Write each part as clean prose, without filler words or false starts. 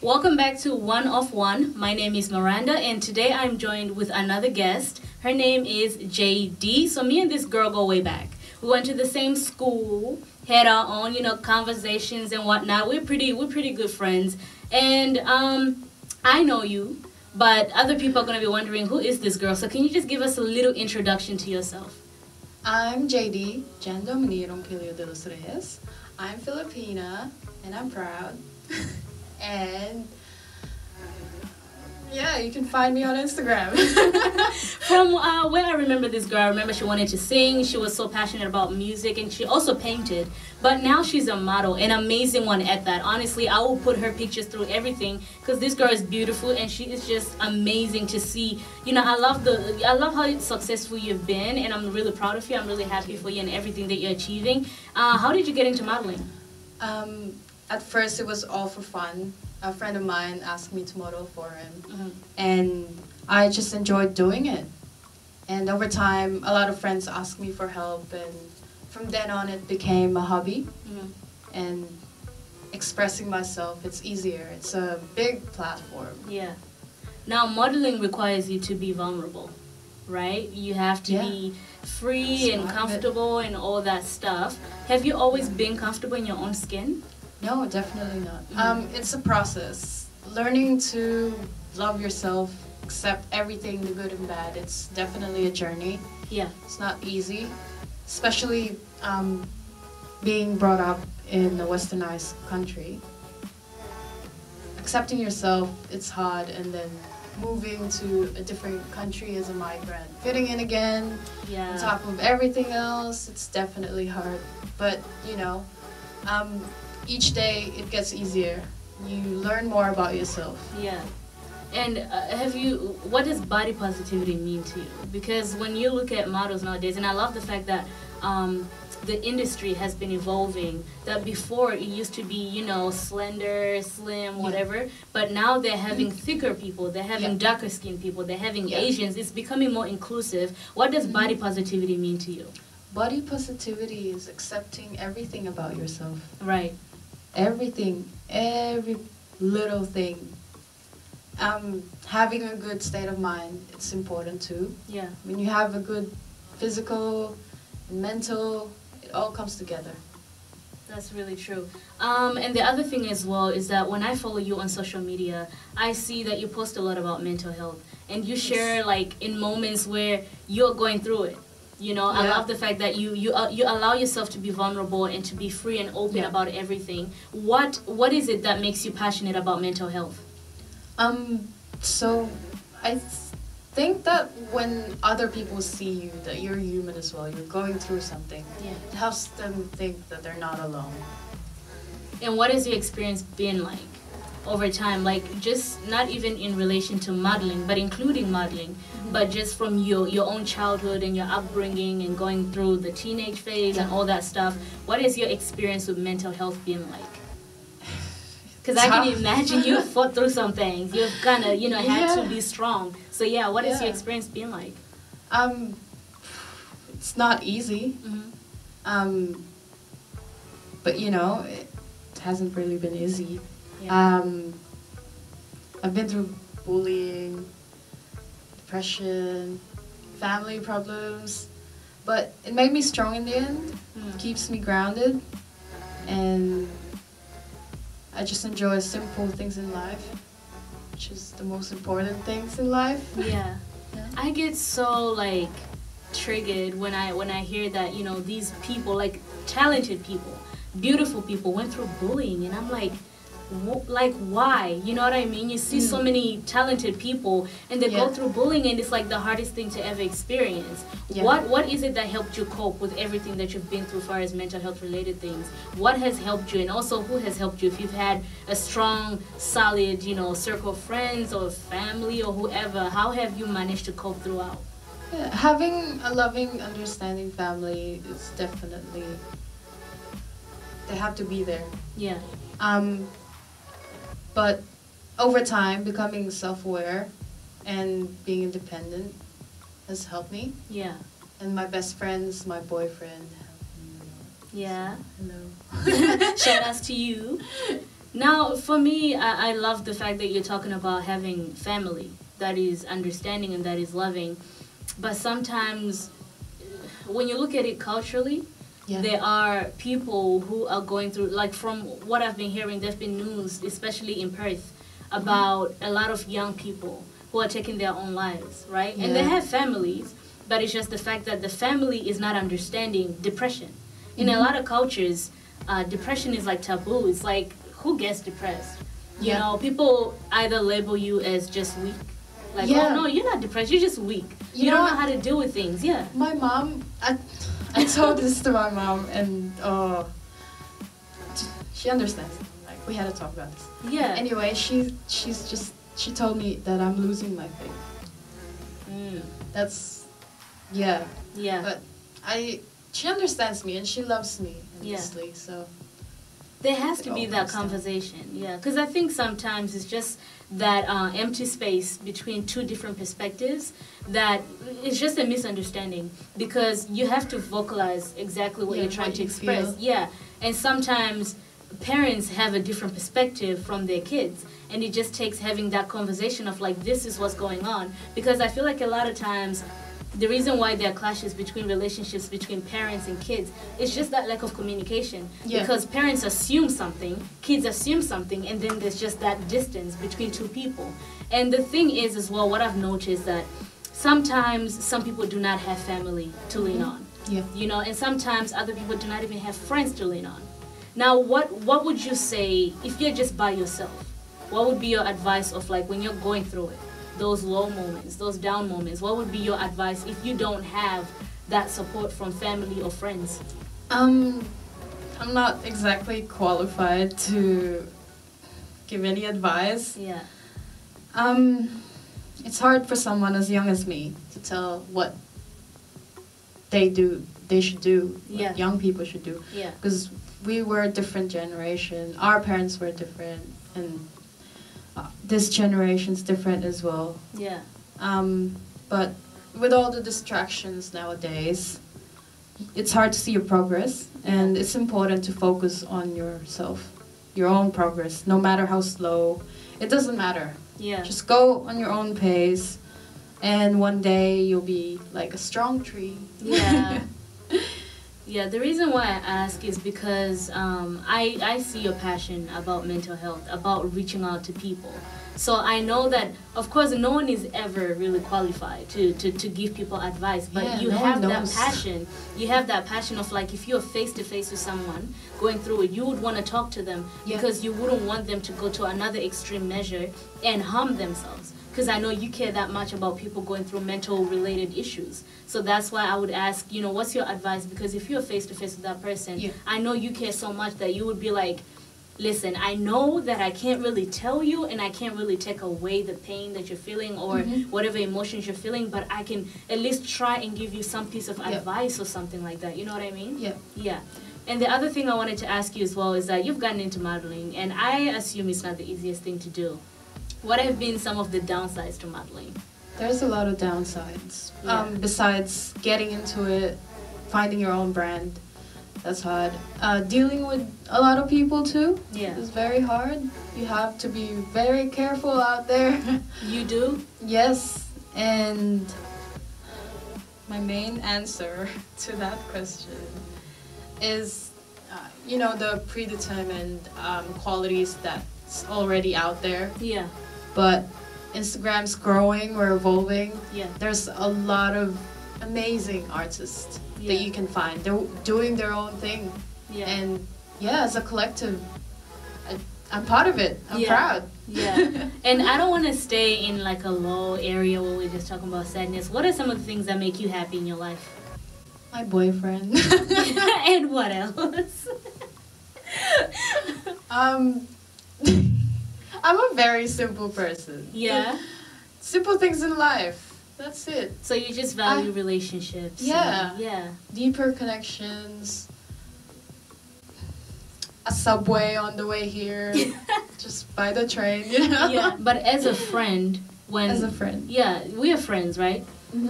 Welcome back to One of One. My name is Miranda, and today I'm joined with another guest. Her name is JD. So me and this girl go way back. We went to the same school, had our own, conversations and whatnot. We're pretty good friends. And I know you, but other people are gonna be wondering who is this girl. So can you just give us a little introduction to yourself? I'm JD, Domini de los Reyes. I'm Filipina, and I'm proud. And yeah, you can find me on Instagram. From where I remember this girl, I remember she wanted to sing. She was so passionate about music, and she also painted. But now she's a model, an amazing one at that. Honestly, I will put her pictures through everything because this girl is beautiful and she is just amazing to see. I love how successful you've been, and I'm really proud of you. I'm really happy for you and everything that you're achieving. How did you get into modeling? At first, it was all for fun. A friend of mine asked me to model for him, and I just enjoyed doing it. And over time, a lot of friends asked me for help, and from then on, it became a hobby. And expressing myself, it's easier. It's a big platform. Yeah. Now, modeling requires you to be vulnerable, right? You have to be free and comfortable and all that stuff. Have you always been comfortable in your own skin? No, definitely not. It's a process. Learning to love yourself, accept everything, the good and bad. It's definitely a journey. Yeah. It's not easy, especially being brought up in a westernized country. Accepting yourself, it's hard, and then moving to a different country as a migrant. Fitting in again, on top of everything else, it's definitely hard. But, each day it gets easier. You learn more about yourself. Yeah. And what does body positivity mean to you? Because when you look at models nowadays, and I love the fact that the industry has been evolving, that before it used to be, slender, slim, whatever, but now they're having thicker people, they're having darker skinned people, they're having Asians. It's becoming more inclusive. What does body positivity mean to you? Body positivity is accepting everything about yourself. Right. Everything, every little thing. Having a good state of mind, it's important too. Yeah. When you have a good physical and mental, it all comes together. That's really true. And the other thing as well is that when I follow you on social media, I see that you post a lot about mental health. And you share in moments where you're going through it. I love the fact that you allow yourself to be vulnerable and to be free and open about everything. What is it that makes you passionate about mental health? So I think that when other people see you, that you're human as well, you're going through something, it helps them think that they're not alone. And what has your experience been like over time? Just not even in relation to modeling, but including modeling, but just from your own childhood and your upbringing and going through the teenage phase and all that stuff. What has your experience with mental health been like? Because I can imagine you've fought through some things. You've kind of, had to be strong. So what has your experience been like? It's not easy. But it hasn't really been easy. Yeah. I've been through bullying, depression, family problems, but it made me strong in the end. It keeps me grounded, and I just enjoy simple things in life, which is the most important things in life. Yeah. I get so triggered when I hear that these people, talented people, beautiful people, went through bullying, and I'm like, why? You know what I mean? You see so many talented people and they go through bullying, and it's the hardest thing to ever experience. What is it that helped you cope with everything that you've been through as far as mental health related things? What has helped you, and also who has helped you? If you've had a strong, solid, circle of friends or family or whoever, how have you managed to cope throughout? Yeah, having a loving, understanding family is definitely, they have to be there. Yeah. But over time, becoming self-aware and being independent has helped me. Yeah. And my best friends, my boyfriend helped me. Yeah. So, hello. Shout outs to you. Now, for me, I love the fact that you're talking about having family that is understanding and that is loving. But sometimes, when you look at it culturally, there are people who are going through, like from what I've been hearing, there's been news, especially in Perth, about a lot of young people who are taking their own lives, right? And they have families, but it's just the fact that the family is not understanding depression. In a lot of cultures, depression is like taboo. It's like, who gets depressed? You know, people either label you as just weak. Like, oh no, you're not depressed, you're just weak. You don't know how to deal with things, My mom, I told this to my mom, and she understands. Like, we had to talk about this. Yeah. Anyway, she told me that I'm losing my faith. That's, Yeah. But she understands me and she loves me, honestly, so. There has to be that conversation, because I think sometimes it's just that empty space between two different perspectives that it's just a misunderstanding, because you have to vocalize exactly what you're trying to express. And sometimes parents have a different perspective from their kids, and it just takes having that conversation of like, this is what's going on, because I feel like a lot of times the reason why there are clashes between relationships between parents and kids is just that lack of communication. Because parents assume something, kids assume something, and then there's just that distance between two people. And the thing is as well, what I've noticed that sometimes some people do not have family to lean on. You know, and sometimes other people do not even have friends to lean on. Now, what would you say if you're just by yourself? What would be your advice of like when you're going through it? Those low moments, those down moments, what would be your advice if you don't have that support from family or friends? I'm not exactly qualified to give any advice. It's hard for someone as young as me to tell what they should do, what young people should do. Because we were a different generation, our parents were different, and this generation's different as well. But with all the distractions nowadays, it's hard to see your progress, and it's important to focus on yourself, your own progress, no matter how slow. It doesn't matter. Just go on your own pace, and one day you'll be like a strong tree. The reason why I ask is because I see your passion about mental health, about reaching out to people. So I know that, of course, no one is ever really qualified to give people advice, but you have that passion. You have that passion of like, if you're face to face with someone going through it, you would want to talk to them because you wouldn't want them to go to another extreme measure and harm themselves. Because I know you care that much about people going through mental related issues. So that's why I would ask, you know, what's your advice? Because if you're face to face with that person, I know you care so much that you would be like, listen, I know that I can't really tell you and I can't really take away the pain that you're feeling or whatever emotions you're feeling, but I can at least try and give you some piece of advice or something like that. You know what I mean? And the other thing I wanted to ask you as well is that you've gotten into modeling, and I assume it's not the easiest thing to do. What have been some of the downsides to modeling? There's a lot of downsides. Besides getting into it, finding your own brand, that's hard. Dealing with a lot of people too is very hard. You have to be very careful out there. You do? Yes, and my main answer to that question is, you know, the predetermined qualities that's already out there. But Instagram's growing, we're evolving. There's a lot of amazing artists that you can find. They're doing their own thing. And as a collective, I'm part of it. I'm proud. And I don't want to stay in like a low area where we're just talking about sadness. What are some of the things that make you happy in your life? My boyfriend. And what else? I'm a very simple person. Simple things in life. That's it. So you just value relationships. Deeper connections. A subway on the way here. Just by the train, you know? But as a friend, as a friend. We are friends, right?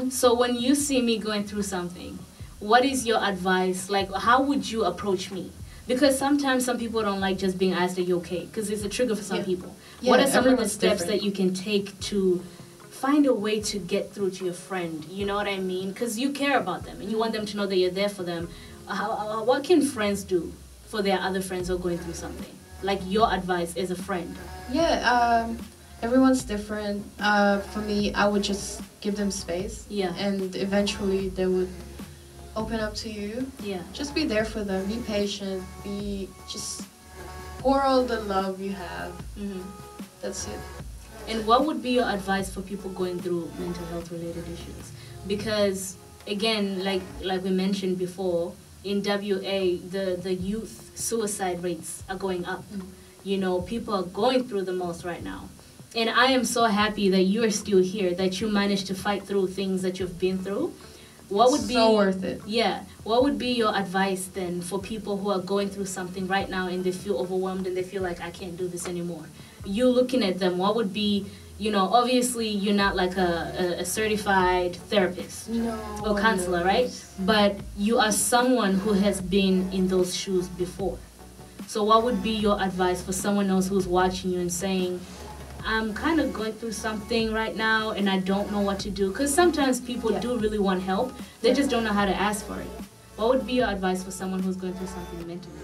So when you see me going through something, what is your advice? Like, how would you approach me? Because sometimes some people don't like just being asked, are you okay? Because it's a trigger for some Yeah. people. Yeah, What are some of the everyone's steps different. that you can take to find a way to get through to your friend? You know what I mean? Because you care about them and you want them to know that you're there for them. What can friends do for their other friends who are going through something? Like your advice as a friend. Yeah, everyone's different. For me, I would just give them space. Yeah. And eventually they would open up to you. Yeah. Just be there for them. Be patient. Just pour all the love you have. Hmm. That's it. And what would be your advice for people going through mental health related issues? Because again, like we mentioned before, in WA the youth suicide rates are going up. You know, people are going through the most right now. And I am so happy that you are still here, that you managed to fight through things that you've been through. What would be so worth it? Yeah. What would be your advice then for people who are going through something right now and they feel overwhelmed and they feel like I can't do this anymore? You looking at them, what would be, you know, obviously you're not like a certified therapist or counselor, no. right? But you are someone who has been in those shoes before. So what would be your advice for someone else who's watching you and saying, I'm kind of going through something right now and I don't know what to do? Because sometimes people do really want help. They just don't know how to ask for it. What would be your advice for someone who's going through something mentally?